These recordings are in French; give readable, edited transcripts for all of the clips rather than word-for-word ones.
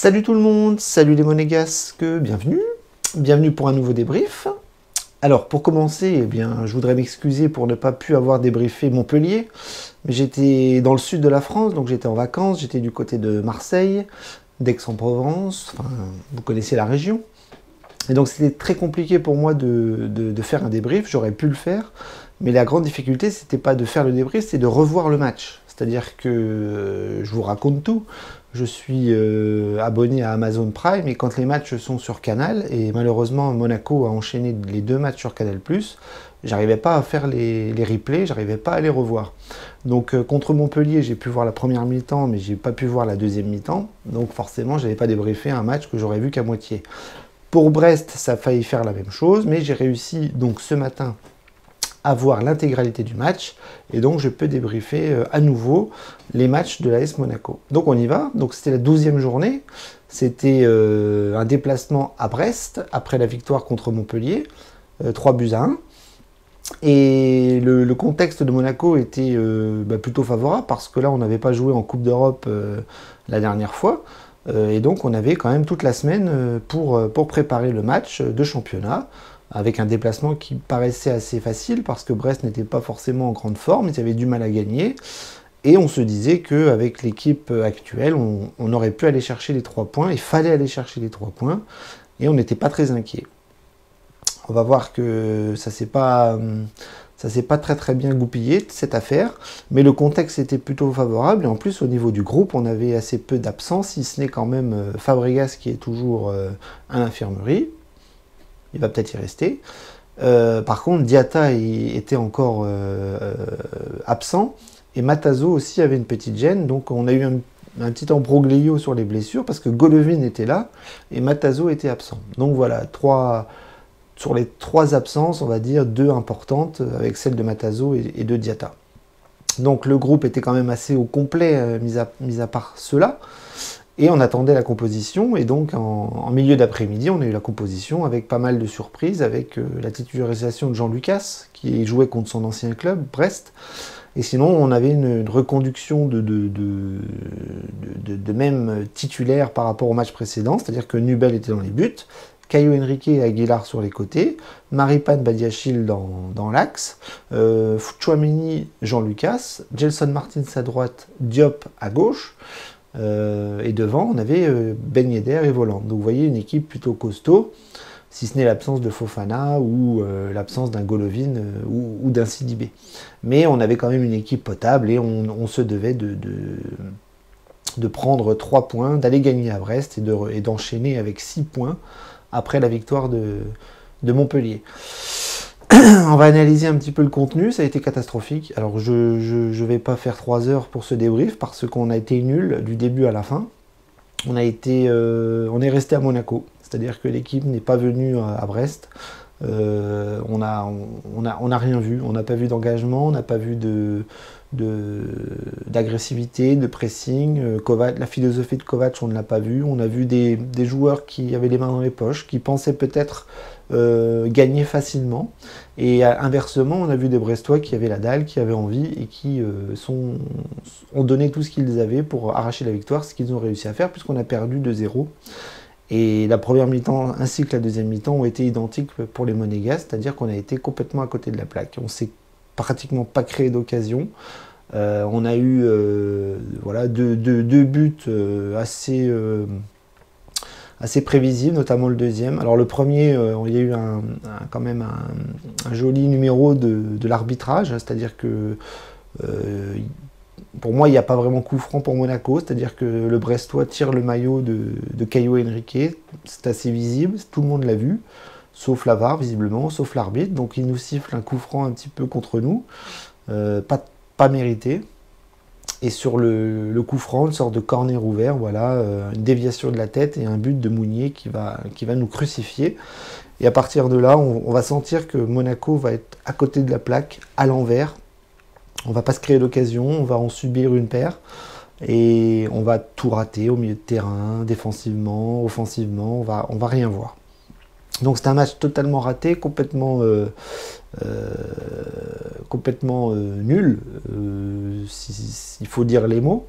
Salut tout le monde, salut les monégasques, bienvenue pour un nouveau débrief. Alors pour commencer, eh bien, je voudrais m'excuser pour ne pas pu avoir débriefé Montpellier, mais j'étais dans le sud de la France, donc j'étais en vacances, j'étais du côté de Marseille, d'Aix-en-Provence, enfin, vous connaissez la région. Et donc c'était très compliqué pour moi de faire un débrief, j'aurais pu le faire, mais la grande difficulté c'était pas de faire le débrief, c'est de revoir le match. C'est-à-dire que je vous raconte tout. Je suis abonné à Amazon Prime et quand les matchs sont sur Canal, et malheureusement Monaco a enchaîné les deux matchs sur Canal+, j'arrivais pas à faire les replays, j'arrivais pas à les revoir. Donc contre Montpellier, j'ai pu voir la première mi-temps, mais j'ai pas pu voir la deuxième mi-temps. Donc forcément, j'avais pas débriefé un match que j'aurais vu qu'à moitié. Pour Brest, ça a failli faire la même chose, mais j'ai réussi donc ce matin à voir l'intégralité du match, et donc je peux débriefer à nouveau les matchs de l'AS Monaco. Donc on y va, donc c'était la 12e journée, c'était un déplacement à Brest, après la victoire contre Montpellier, 3-1, et le contexte de Monaco était plutôt favorable, parce que là on n'avait pas joué en Coupe d'Europe la dernière fois, et donc on avait quand même toute la semaine pour préparer le match de championnat, avec un déplacement qui paraissait assez facile, parce que Brest n'était pas forcément en grande forme, ils avaient du mal à gagner, et on se disait qu'avec l'équipe actuelle, on aurait pu aller chercher les 3 points, il fallait aller chercher les 3 points, et on n'était pas très inquiet. On va voir que ça s'est pas très bien goupillé, cette affaire, mais le contexte était plutôt favorable, et en plus au niveau du groupe, on avait assez peu d'absence, si ce n'est quand même Fabregas qui est toujours à l'infirmerie. Il va peut-être y rester. Par contre, Diatta était encore absent, et Matazo aussi avait une petite gêne, donc on a eu un petit embroglio sur les blessures, parce que Golovin était là, et Matazo était absent. Donc voilà, sur les 3 absences, on va dire 2 importantes, avec celle de Matazo et de Diatta. Donc le groupe était quand même assez au complet, mis à part cela. Et on attendait la composition, et donc en milieu d'après-midi, on a eu la composition avec pas mal de surprises, avec la titularisation de Jean Lucas, qui jouait contre son ancien club, Brest. Et sinon, on avait une reconduction de même titulaire par rapport au match précédent, c'est-à-dire que Nubel était dans les buts, Caio Henrique et Aguilar sur les côtés, Maripane Badiachil dans l'axe, Chouameni, Jean Lucas, Gelson Martins à droite, Diop à gauche, et devant on avait Ben Yedder et Voland. Donc vous voyez une équipe plutôt costaud, si ce n'est l'absence de Fofana ou l'absence d'un Golovin ou d'un Sidibé. Mais on avait quand même une équipe potable, et on se devait de prendre 3 points, d'aller gagner à Brest et d'enchaîner avec 6 points après la victoire de Montpellier. On va analyser un petit peu le contenu, ça a été catastrophique. Alors je ne vais pas faire 3 heures pour ce débrief, parce qu'on a été nul du début à la fin. On est resté à Monaco, c'est-à-dire que l'équipe n'est pas venue à Brest. On n'a rien vu, on n'a pas vu d'engagement, on n'a pas vu d'agressivité, de pressing. La philosophie de Kovac, on ne l'a pas vu. On a vu des joueurs qui avaient les mains dans les poches, qui pensaient peut-être gagner facilement. Et inversement, on a vu des Brestois qui avaient la dalle, qui avaient envie, et qui ont donné tout ce qu'ils avaient pour arracher la victoire, ce qu'ils ont réussi à faire, puisqu'on a perdu 2-0. Et la première mi-temps ainsi que la deuxième mi-temps ont été identiques pour les Monégasques, c'est-à-dire qu'on a été complètement à côté de la plaque. On s'est pratiquement pas créé d'occasion. On a eu voilà, deux buts assez prévisibles, notamment le deuxième. Alors le premier, il y a eu quand même un joli numéro de l'arbitrage, c'est-à-dire que pour moi, il n'y a pas vraiment coup franc pour Monaco, c'est-à-dire que le Brestois tire le maillot de Caio Henrique, c'est assez visible, tout le monde l'a vu, sauf la VAR visiblement, sauf l'arbitre, donc il nous siffle un coup franc un petit peu contre nous, pas mérité. Et sur le coup franc, une sorte de corner ouvert, voilà, une déviation de la tête et un but de Mounier qui va nous crucifier. Et à partir de là, on va sentir que Monaco va être à côté de la plaque, à l'envers. On va pas se créer d'occasion, on va en subir une paire, et on va tout rater au milieu de terrain, défensivement, offensivement, on va rien voir. Donc c'est un match totalement raté, complètement complètement nul, il faut dire les mots.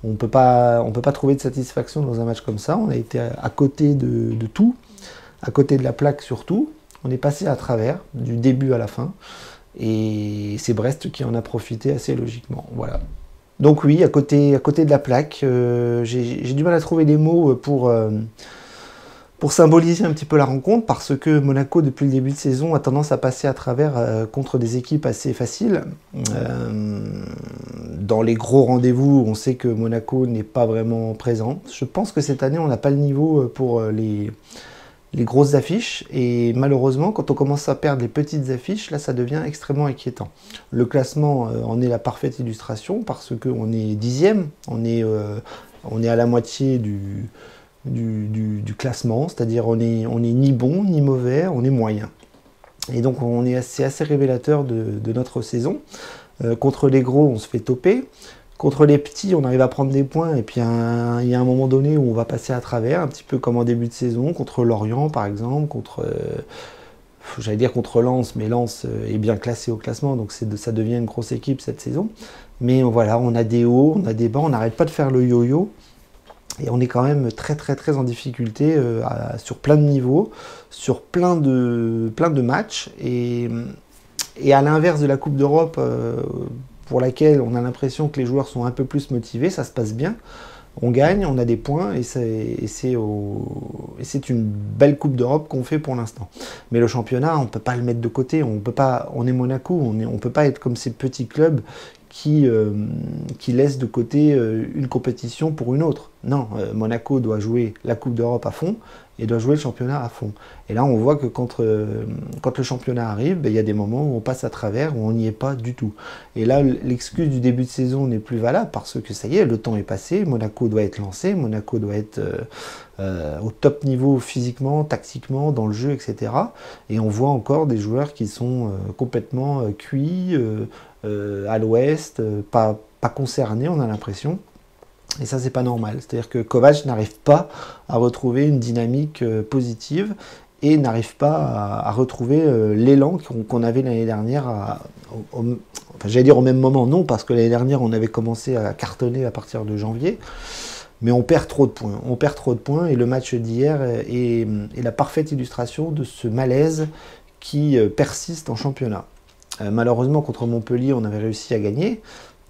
On peut pas trouver de satisfaction dans un match comme ça. On a été à côté de tout, à côté de la plaque surtout. On est passé à travers, du début à la fin. Et c'est Brest qui en a profité assez logiquement. Voilà. Donc oui, à côté de la plaque, j'ai du mal à trouver les mots pour symboliser un petit peu la rencontre, parce que Monaco, depuis le début de saison, a tendance à passer à travers contre des équipes assez faciles. Dans les gros rendez-vous, on sait que Monaco n'est pas vraiment présent. Je pense que cette année, on n'a pas le niveau pour les grosses affiches, et malheureusement, quand on commence à perdre les petites affiches, là, ça devient extrêmement inquiétant. Le classement en est la parfaite illustration, parce qu'on est 10e, on est à la moitié du classement, c'est-à-dire on est ni bon ni mauvais, on est moyen. Et donc c'est assez révélateur de notre saison. Contre les gros, on se fait toper. Contre les petits, on arrive à prendre des points, et puis il y a un moment donné où on va passer à travers, un petit peu comme en début de saison, contre Lorient par exemple, j'allais dire contre Lens, mais Lens est bien classé au classement, donc ça devient une grosse équipe cette saison. Mais voilà, on a des hauts, on a des bas, on n'arrête pas de faire le yo-yo. Et on est quand même très très très en difficulté sur plein de niveaux, sur plein de matchs. Et à l'inverse de la Coupe d'Europe, pour laquelle on a l'impression que les joueurs sont un peu plus motivés, ça se passe bien. On gagne, on a des points, et c'est une belle Coupe d'Europe qu'on fait pour l'instant. Mais le championnat, on ne peut pas le mettre de côté. On est Monaco, on ne peut pas être comme ces petits clubs qui laissent de côté une compétition pour une autre. Non, Monaco doit jouer la Coupe d'Europe à fond et doit jouer le championnat à fond. Et là, on voit que quand le championnat arrive, il y a des moments où on passe à travers, où on n'y est pas du tout. Et là, l'excuse du début de saison n'est plus valable, parce que ça y est, le temps est passé, Monaco doit être lancé, Monaco doit être au top niveau physiquement, tactiquement, dans le jeu, etc. Et on voit encore des joueurs qui sont complètement cuits, à l'ouest, pas concernés, on a l'impression. Et ça, c'est pas normal. C'est-à-dire que Kovac n'arrive pas à retrouver une dynamique positive, et n'arrive pas à retrouver l'élan qu'on avait l'année dernière, j'allais dire au même moment, non, parce que l'année dernière, on avait commencé à cartonner à partir de janvier, mais on perd trop de points. On perd trop de points, et le match d'hier est la parfaite illustration de ce malaise qui persiste en championnat. Malheureusement, contre Montpellier, on avait réussi à gagner.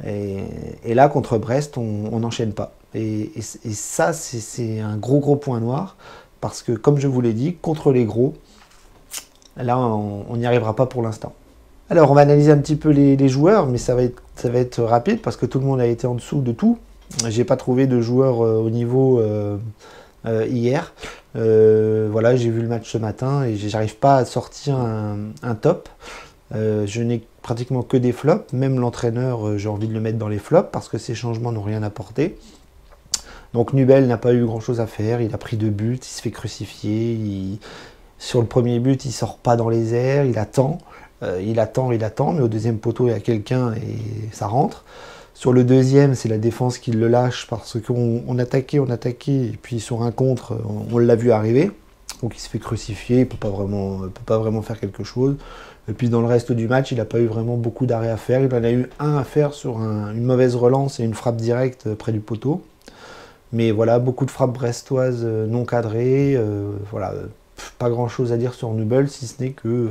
Et là, contre Brest, on n'enchaîne pas. Et ça, c'est un gros point noir. Parce que, comme je vous l'ai dit, contre les gros, là, on n'y arrivera pas pour l'instant. Alors, on va analyser un petit peu les joueurs, mais ça va être rapide, parce que tout le monde a été en dessous de tout. J'ai pas trouvé de joueurs au niveau hier. Voilà, j'ai vu le match ce matin, et j'arrive pas à sortir un top. Je n'ai pratiquement que des flops. Même l'entraîneur, j'ai envie de le mettre dans les flops, parce que ces changements n'ont rien apporté. Donc Nubel n'a pas eu grand chose à faire, il a pris 2 buts, il se fait crucifier, sur le premier but il sort pas dans les airs, il attend, mais au deuxième poteau il y a quelqu'un et ça rentre. Sur le deuxième, c'est la défense qui le lâche, parce qu'on attaquait, et puis sur un contre, on l'a vu arriver. Donc il se fait crucifier, il peut pas vraiment faire quelque chose. Et puis dans le reste du match, il n'a pas eu vraiment beaucoup d'arrêts à faire. Il en a eu un à faire sur une mauvaise relance et une frappe directe près du poteau. Mais voilà, beaucoup de frappes brestoises non cadrées. Voilà, pas grand chose à dire sur Nubel, si ce n'est que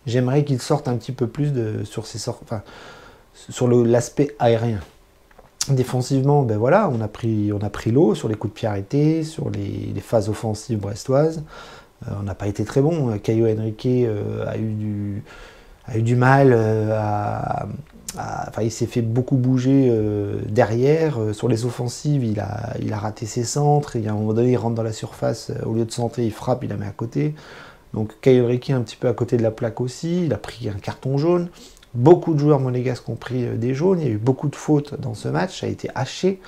j'aimerais qu'il sorte un petit peu plus sur l'aspect aérien. Défensivement, ben voilà, on a pris l'eau sur les coups de pied arrêtés, sur les phases offensives brestoises. On n'a pas été très bon. Caio Henrique a eu du mal il s'est fait beaucoup bouger derrière. Sur les offensives, il a raté ses centres. Et à un moment donné, il rentre dans la surface. Au lieu de centrer, il frappe, il la met à côté. Donc Caio Henrique un petit peu à côté de la plaque aussi. Il a pris un carton jaune. Beaucoup de joueurs monégasques ont pris des jaunes. Il y a eu beaucoup de fautes dans ce match. Ça a été haché.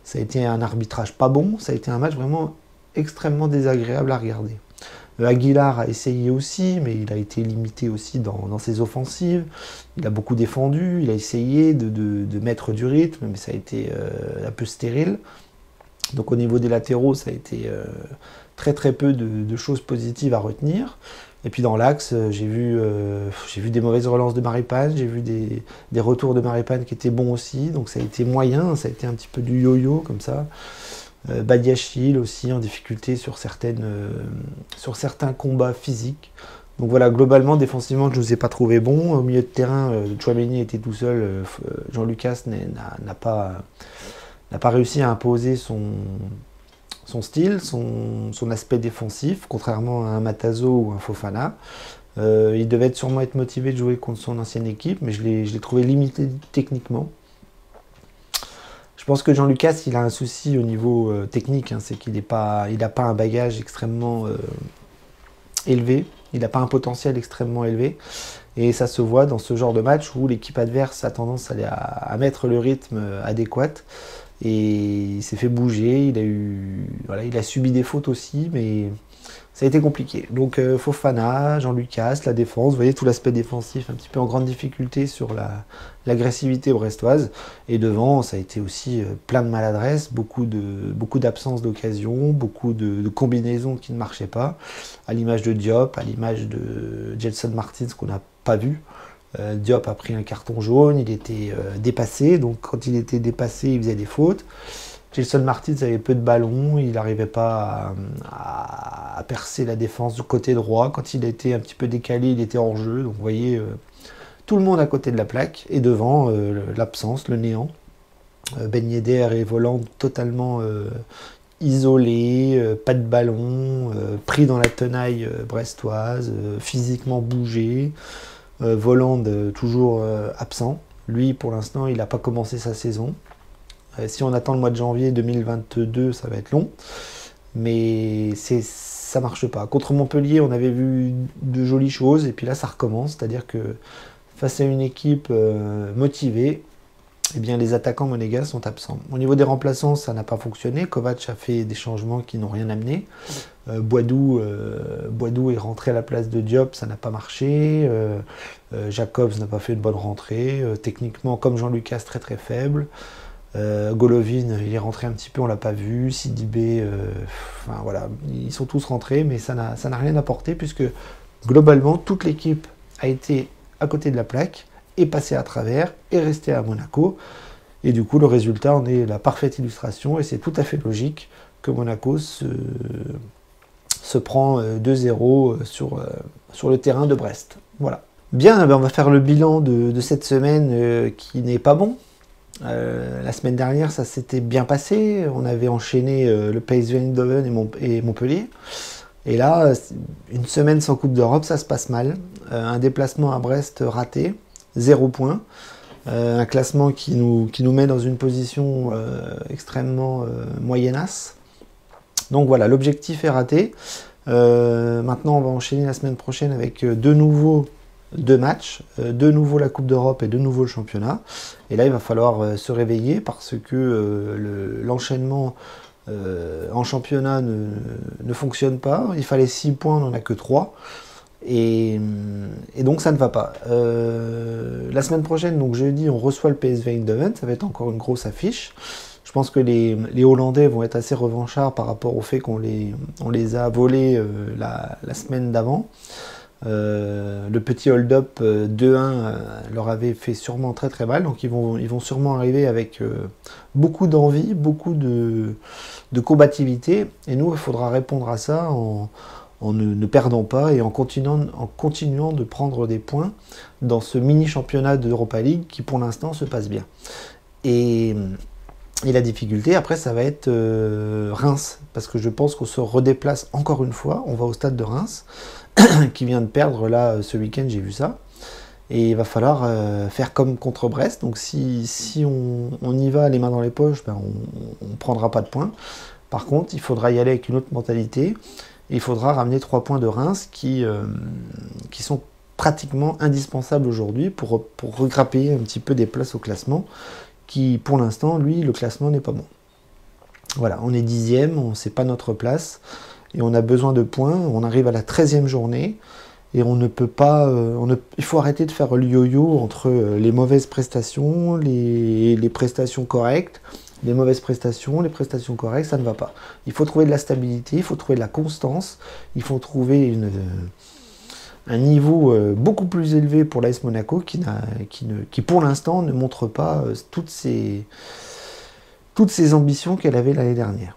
Ça a été un arbitrage pas bon. Ça a été un match vraiment extrêmement désagréable à regarder. Aguilar a essayé aussi, mais il a été limité aussi dans ses offensives. Il a beaucoup défendu, il a essayé de mettre du rythme, mais ça a été un peu stérile. Donc au niveau des latéraux, ça a été très peu de choses positives à retenir. Et puis dans l'axe, j'ai vu des mauvaises relances de Maripane, j'ai vu des retours de Maripane qui étaient bons aussi, donc ça a été moyen, ça a été un petit peu du yo-yo comme ça. Badiachil aussi en difficulté sur certains combats physiques. Donc voilà, globalement, défensivement, je ne vous ai pas trouvé bon. Au milieu de terrain, Tchouaméni était tout seul. Jean-Lucas n'a pas réussi à imposer son style, son aspect défensif, contrairement à un Matazo ou un Fofana. Il devait sûrement être motivé de jouer contre son ancienne équipe, mais je l'ai trouvé limité techniquement. Je pense que Jean-Lucas, il a un souci au niveau technique, hein, c'est qu'il n'a pas un bagage extrêmement élevé, il n'a pas un potentiel extrêmement élevé, et ça se voit dans ce genre de match où l'équipe adverse a tendance à mettre le rythme adéquat, et il s'est fait bouger, il a subi des fautes aussi, mais ça a été compliqué. Donc Fofana, Jean-Lucas, la défense, vous voyez tout l'aspect défensif un petit peu en grande difficulté sur l'agressivité brestoise. Et devant, ça a été aussi plein de maladresse, beaucoup d'absences d'occasion, beaucoup de combinaisons qui ne marchaient pas, à l'image de Diop, à l'image de Gelson Martins qu'on n'a pas vu. Diop a pris un carton jaune, il était dépassé, donc quand il était dépassé, il faisait des fautes. Gelson Martins avait peu de ballons, il n'arrivait pas à percer la défense du côté droit. Quand il était un petit peu décalé, il était hors jeu. Donc vous voyez, tout le monde à côté de la plaque. Et devant, l'absence, le néant. Ben Yedder et Voland totalement isolés, pas de ballon, pris dans la tenaille brestoise, physiquement bougé. Voland toujours absent. Lui, pour l'instant, il n'a pas commencé sa saison. Si on attend le mois de janvier 2022, ça va être long. Mais ça marche pas. Contre Montpellier, on avait vu de jolies choses. Et puis là, ça recommence. C'est-à-dire que face à une équipe motivée, eh bien, les attaquants monégasques sont absents. Au niveau des remplaçants, ça n'a pas fonctionné. Kovac a fait des changements qui n'ont rien amené. Boidou est rentré à la place de Diop, ça n'a pas marché. Jacobs n'a pas fait une bonne rentrée. Techniquement, comme Jean-Lucas, très très faible. Golovin, il est rentré un petit peu, on l'a pas vu. Sidibé, enfin voilà, ils sont tous rentrés, mais ça n'a rien apporté puisque globalement toute l'équipe a été à côté de la plaque, est passée à travers, est restée à Monaco. Et du coup, le résultat en est la parfaite illustration et c'est tout à fait logique que Monaco se prend 2-0 sur le terrain de Brest. Voilà. Bien, ben on va faire le bilan de cette semaine qui n'est pas bon. La semaine dernière, ça s'était bien passé. On avait enchaîné le PSV Eindhoven et Montpellier. Et là, une semaine sans Coupe d'Europe, ça se passe mal. Un déplacement à Brest raté, 0 points. Un classement qui nous met dans une position extrêmement moyennasse. Donc voilà, l'objectif est raté. Maintenant, on va enchaîner la semaine prochaine avec deux matchs, de nouveau la Coupe d'Europe et de nouveau le championnat. Et là, il va falloir se réveiller parce que l'enchaînement en championnat ne fonctionne pas. Il fallait 6 points, on n'en a que 3. Et donc ça ne va pas. La semaine prochaine, donc jeudi, on reçoit le PSV Eindhoven. Ça va être encore une grosse affiche. Je pense que les Hollandais vont être assez revanchards par rapport au fait qu'on les a volés la semaine d'avant. Le petit hold-up 2-1 leur avait fait sûrement très très mal, donc ils vont sûrement arriver avec beaucoup d'envie, beaucoup de combativité, et nous il faudra répondre à ça en ne perdant pas et en continuant de prendre des points dans ce mini championnat d'Europa League qui pour l'instant se passe bien. Et la difficulté après ça va être Reims, parce que je pense qu'on se redéplace encore une fois, on va au stade de Reims qui vient de perdre là ce week-end, j'ai vu ça, et il va falloir faire comme contre Brest. Donc si on y va les mains dans les poches, ben on ne prendra pas de points. Par contre, il faudra y aller avec une autre mentalité, et il faudra ramener 3 points de Reims qui sont pratiquement indispensables aujourd'hui pour regrapper un petit peu des places au classement, qui pour l'instant, lui, le classement n'est pas bon. Voilà, on est 10e, on ne sait pas notre place, et on a besoin de points. On arrive à la 13e journée, et on ne peut pas... il faut arrêter de faire le yo-yo entre les mauvaises prestations, les prestations correctes, les mauvaises prestations, les prestations correctes, ça ne va pas. Il faut trouver de la stabilité, il faut trouver de la constance, il faut trouver un niveau beaucoup plus élevé pour l'AS Monaco qui pour l'instant ne montre pas toutes ses ambitions qu'elle avait l'année dernière.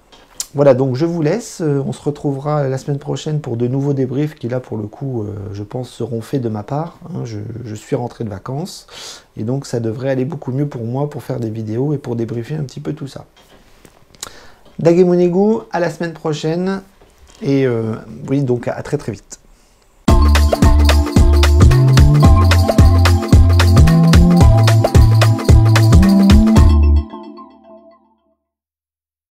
Voilà, donc je vous laisse. On se retrouvera la semaine prochaine pour de nouveaux débriefs qui là pour le coup je pense seront faits de ma part. Hein. Je suis rentré de vacances et donc ça devrait aller beaucoup mieux pour moi pour faire des vidéos et pour débriefer un petit peu tout ça. Dagemonegu, à la semaine prochaine et oui donc à très très vite.